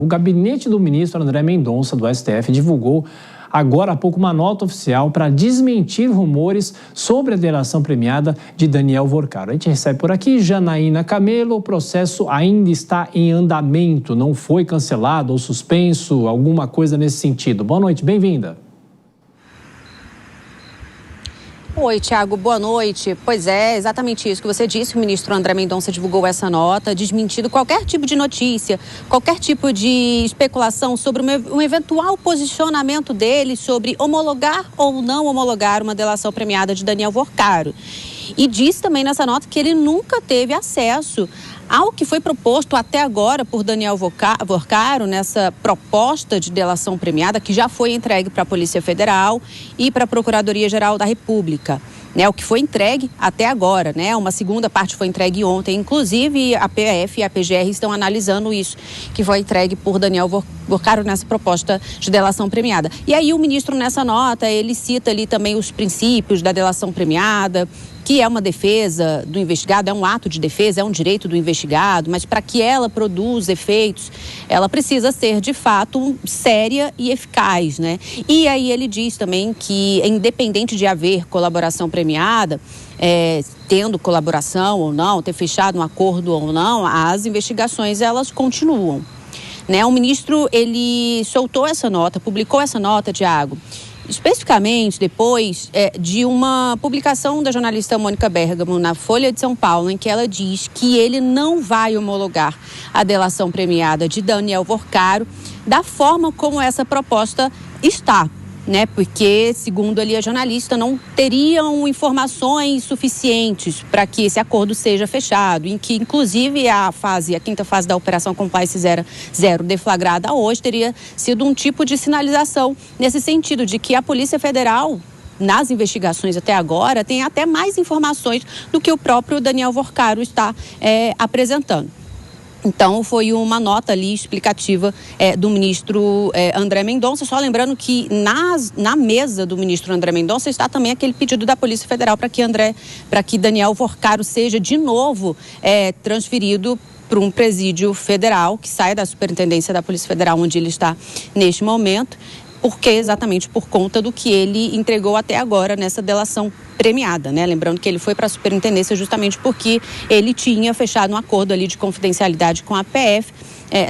O gabinete do ministro André Mendonça, do STF, divulgou agora há pouco uma nota oficial para desmentir rumores sobre a delação premiada de Daniel Vorcaro. A gente recebe por aqui Janaína Camelo. O processo ainda está em andamento, não foi cancelado ou suspenso, alguma coisa nesse sentido. Boa noite, bem-vinda. Oi, Tiago, boa noite. Pois é, exatamente isso que você disse. O ministro André Mendonça divulgou essa nota, desmentindo qualquer tipo de notícia, qualquer tipo de especulação sobre um eventual posicionamento dele sobre homologar ou não homologar uma delação premiada de Daniel Vorcaro. E disse também nessa nota que ele nunca teve acesso ao que foi proposto até agora por Daniel Vorcaro nessa proposta de delação premiada, que já foi entregue para a Polícia Federal e para a Procuradoria-Geral da República. O que foi entregue até agora, uma segunda parte foi entregue ontem, inclusive a PF e a PGR estão analisando isso, que foi entregue por Daniel Vorcaro nessa proposta de delação premiada. E aí o ministro nessa nota, ele cita ali também os princípios da delação premiada, que é uma defesa do investigado, é um ato de defesa, é um direito do investigado, mas para que ela produza efeitos, ela precisa ser, de fato, séria e eficaz, E aí ele diz também que, independente de haver colaboração premiada, tendo colaboração ou não, ter fechado um acordo ou não, as investigações, elas continuam. O ministro, ele soltou essa nota, publicou essa nota, Tiago, especificamente depois de uma publicação da jornalista Mônica Bergamo na Folha de São Paulo, em que ela diz que ele não vai homologar a delação premiada de Daniel Vorcaro da forma como essa proposta está. Porque, segundo ali a jornalista, não teriam informações suficientes para que esse acordo seja fechado, em que, inclusive, a quinta fase da Operação Compliance Zero deflagrada hoje teria sido um tipo de sinalização nesse sentido, de que a Polícia Federal, nas investigações até agora, tem até mais informações do que o próprio Daniel Vorcaro está apresentando. Então, foi uma nota ali explicativa do ministro André Mendonça. Só lembrando que na mesa do ministro André Mendonça está também aquele pedido da Polícia Federal para que Daniel Vorcaro seja de novo transferido para um presídio federal, que saia da Superintendência da Polícia Federal, onde ele está neste momento, exatamente por conta do que ele entregou até agora nessa delação premiada, Lembrando que ele foi para a superintendência justamente porque ele tinha fechado um acordo ali de confidencialidade com a PF,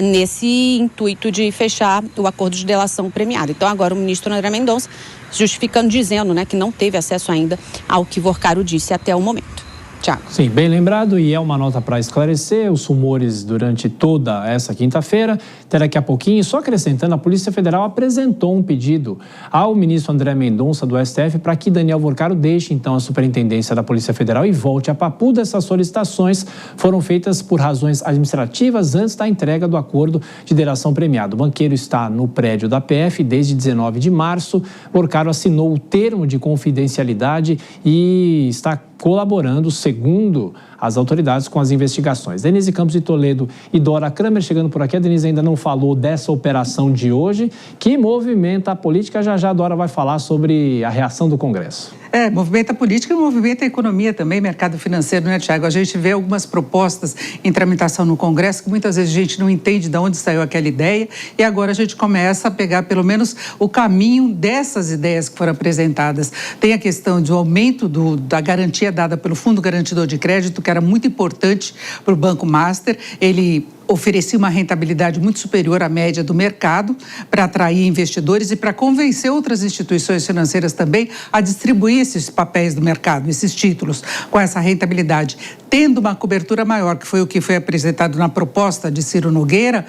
nesse intuito de fechar o acordo de delação premiada. Então agora o ministro André Mendonça justificando, dizendo, que não teve acesso ainda ao que Vorcaro disse até o momento. Tiago. Sim, bem lembrado, e é uma nota para esclarecer os rumores durante toda essa quinta-feira. Até daqui a pouquinho, só acrescentando, a Polícia Federal apresentou um pedido ao ministro André Mendonça, do STF, para que Daniel Vorcaro deixe, então, a superintendência da Polícia Federal e volte a Papuda. Essas solicitações foram feitas por razões administrativas antes da entrega do acordo de delação premiada. O banqueiro está no prédio da PF desde 19 de março. Vorcaro assinou o termo de confidencialidade e está colaborando, segundo as autoridades, com as investigações. Denise Campos de Toledo e Dora Kramer chegando por aqui. A Denise ainda não falou dessa operação de hoje, que movimenta a política. Já a Dora vai falar sobre a reação do Congresso. Movimenta a política e movimenta a economia também, mercado financeiro, Tiago? A gente vê algumas propostas em tramitação no Congresso que muitas vezes a gente não entende de onde saiu aquela ideia, e agora a gente começa a pegar pelo menos o caminho dessas ideias que foram apresentadas. Tem a questão do aumento da garantia dada pelo Fundo Garantidor de Crédito, que era muito importante para o Banco Master. Ele oferecia uma rentabilidade muito superior à média do mercado para atrair investidores e para convencer outras instituições financeiras também a distribuir esses papéis do mercado, esses títulos, com essa rentabilidade. Tendo uma cobertura maior, que foi o que foi apresentado na proposta de Ciro Nogueira,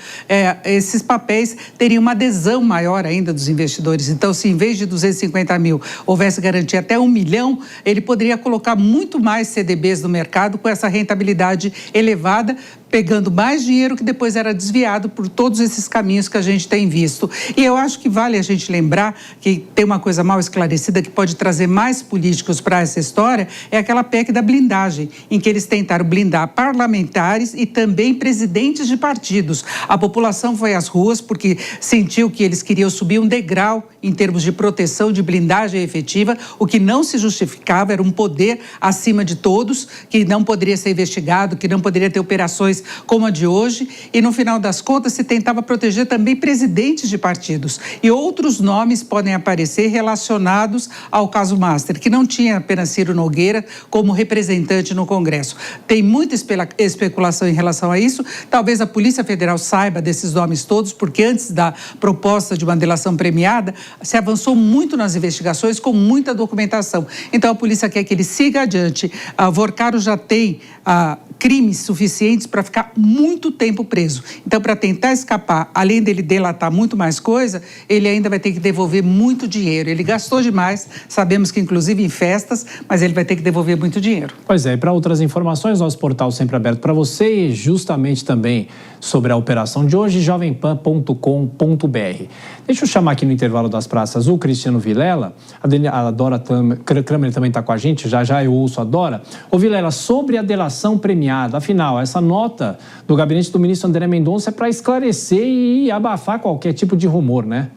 esses papéis teriam uma adesão maior ainda dos investidores. Então, se em vez de 250 mil houvesse garantia até 1 milhão, ele poderia colocar muito mais CDBs no mercado com essa rentabilidade elevada, pegando mais dinheiro que depois era desviado por todos esses caminhos que a gente tem visto. E eu acho que vale a gente lembrar que tem uma coisa mal esclarecida que pode trazer mais políticos para essa história, é aquela PEC da blindagem, em que eles tentaram blindar parlamentares e também presidentes de partidos. A população foi às ruas porque sentiu que eles queriam subir um degrau em termos de proteção, de blindagem efetiva, o que não se justificava, era um poder acima de todos, que não poderia ser investigado, que não poderia ter operações eleições como a de hoje, e no final das contas se tentava proteger também presidentes de partidos. E outros nomes podem aparecer relacionados ao caso Master, que não tinha apenas Ciro Nogueira como representante no Congresso. Tem muita especulação em relação a isso. Talvez a Polícia Federal saiba desses nomes todos, porque antes da proposta de uma delação premiada, se avançou muito nas investigações com muita documentação. Então a polícia quer que ele siga adiante. Vorcaro já tem crimes suficientes para ficar muito tempo preso. Então, para tentar escapar, além dele delatar muito mais coisa, ele ainda vai ter que devolver muito dinheiro. Ele gastou demais, sabemos que inclusive em festas, mas ele vai ter que devolver muito dinheiro. Pois é, e para outras informações, nosso portal sempre aberto para você e justamente também sobre a operação de hoje, jovempan.com.br. Deixa eu chamar aqui no intervalo das praças o Cristiano Vilela, a Dora Kramer também está com a gente, já eu ouço a Dora. Ô Vilela, sobre a delação premiada, afinal, essa nota do gabinete do ministro André Mendonça é para esclarecer e abafar qualquer tipo de rumor, né?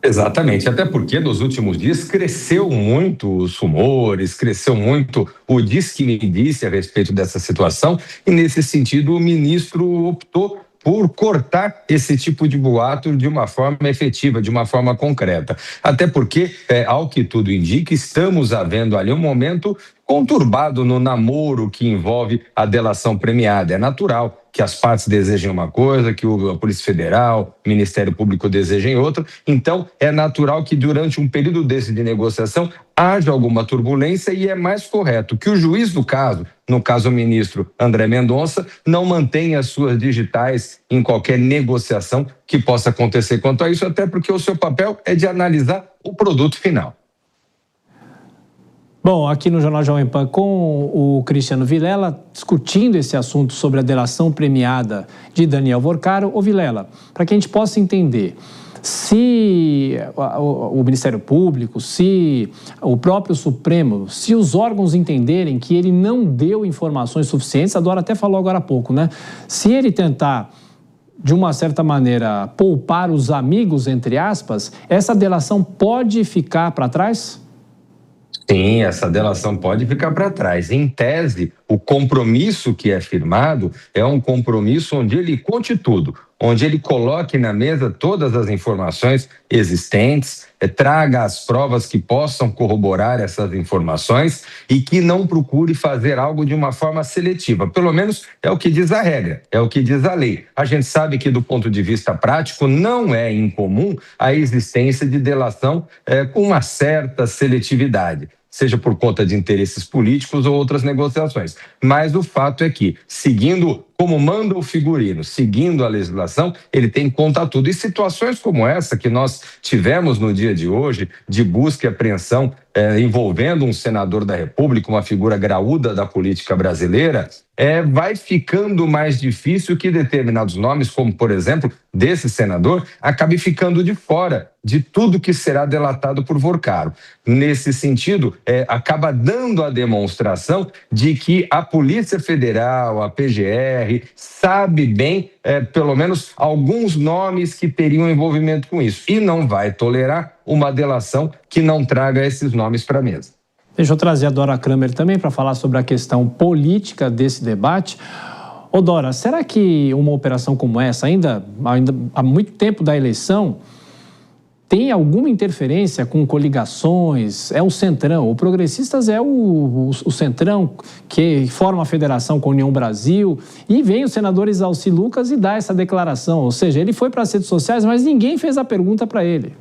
Exatamente, até porque nos últimos dias cresceu muito os rumores, cresceu muito o diz que me disse a respeito dessa situação e nesse sentido o ministro optou por cortar esse tipo de boato de uma forma efetiva, de uma forma concreta. Até porque, ao que tudo indica, estamos havendo ali um momento conturbado no namoro que envolve a delação premiada. É natural que as partes desejem uma coisa, que a Polícia Federal, o Ministério Público desejem outra. Então, é natural que durante um período desse de negociação haja alguma turbulência e é mais correto que o juiz do caso, no caso o ministro André Mendonça, não mantenha as suas digitais em qualquer negociação que possa acontecer quanto a isso, até porque o seu papel é de analisar o produto final. Bom, aqui no Jornal Jovem Pan, com o Cristiano Vilela, discutindo esse assunto sobre a delação premiada de Daniel Vorcaro. Ô Vilela, para que a gente possa entender, se o Ministério Público, se o próprio Supremo, se os órgãos entenderem que ele não deu informações suficientes, a Dora até falou agora há pouco, né? Se ele tentar, de uma certa maneira, poupar os amigos, entre aspas, essa delação pode ficar para trás? Sim, essa delação pode ficar para trás. Em tese, o compromisso que é firmado é um compromisso onde ele conte tudo, onde ele coloque na mesa todas as informações existentes, traga as provas que possam corroborar essas informações e que não procure fazer algo de uma forma seletiva. Pelo menos é o que diz a regra, é o que diz a lei. A gente sabe que, do ponto de vista prático, não é incomum a existência de delação com uma certa seletividade, seja por conta de interesses políticos ou outras negociações. Mas o fato é que, seguindo como manda o figurino, seguindo a legislação, ele tem que contar tudo. E situações como essa que nós tivemos no dia de hoje, de busca e apreensão envolvendo um senador da República, uma figura graúda da política brasileira, vai ficando mais difícil que determinados nomes, como por exemplo desse senador, acabe ficando de fora de tudo que será delatado por Vorcaro. Nesse sentido, acaba dando a demonstração de que a Polícia Federal, a PGR, sabe bem, pelo menos, alguns nomes que teriam envolvimento com isso e não vai tolerar uma delação que não traga esses nomes para a mesa. Deixa eu trazer a Dora Kramer também para falar sobre a questão política desse debate. Ô Dora, será que uma operação como essa, ainda há muito tempo da eleição, tem alguma interferência com coligações? É o Centrão, o Progressistas é o Centrão que forma a federação com a União Brasil, e vem o senador Exalci Lucas e dá essa declaração, ou seja, ele foi para as redes sociais, mas ninguém fez a pergunta para ele.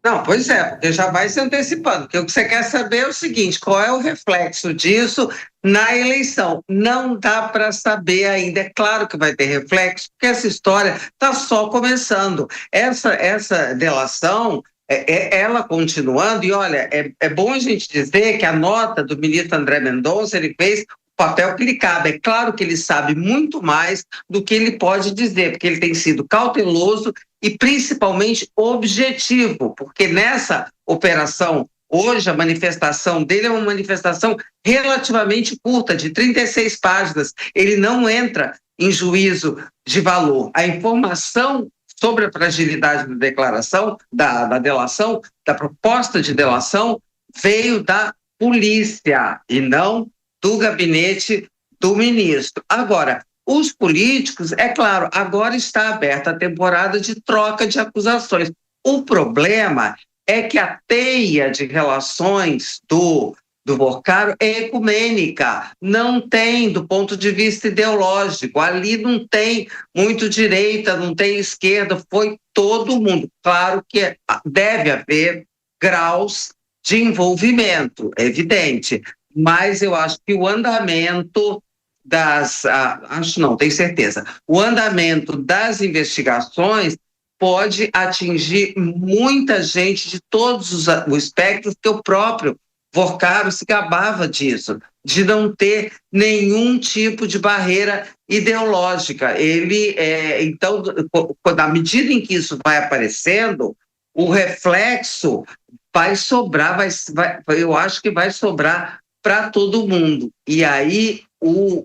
Não, pois é, porque já vai se antecipando, porque o que você quer saber é o seguinte, qual é o reflexo disso na eleição? Não dá para saber ainda, é claro que vai ter reflexo, porque essa história está só começando. Essa delação, ela continuando, e olha, é bom a gente dizer que a nota do ministro André Mendonça, ele fez o papel que lhe cabe. É claro que ele sabe muito mais do que ele pode dizer, porque ele tem sido cauteloso e principalmente objetivo, porque nessa operação, hoje a manifestação dele é uma manifestação relativamente curta, de 36 páginas, ele não entra em juízo de valor. A informação sobre a fragilidade da declaração, da delação, da proposta de delação, veio da polícia e não do gabinete do ministro. Agora, os políticos, é claro, agora está aberta a temporada de troca de acusações. O problema é que a teia de relações do Porcaro é ecumênica, não tem do ponto de vista ideológico, ali não tem muito direita, não tem esquerda, foi todo mundo. Claro que deve haver graus de envolvimento, é evidente, mas eu acho que o andamento tenho certeza, o andamento das investigações pode atingir muita gente de todos os espectros, que o próprio Porcaro se gabava disso, de não ter nenhum tipo de barreira ideológica. Então, à medida em que isso vai aparecendo, o reflexo vai sobrar, eu acho que vai sobrar para todo mundo. E aí o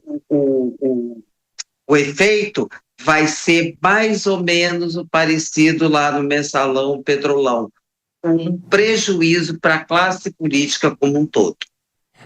efeito vai ser mais ou menos o parecido lá no Mensalão Petrolão, um prejuízo para a classe política como um todo.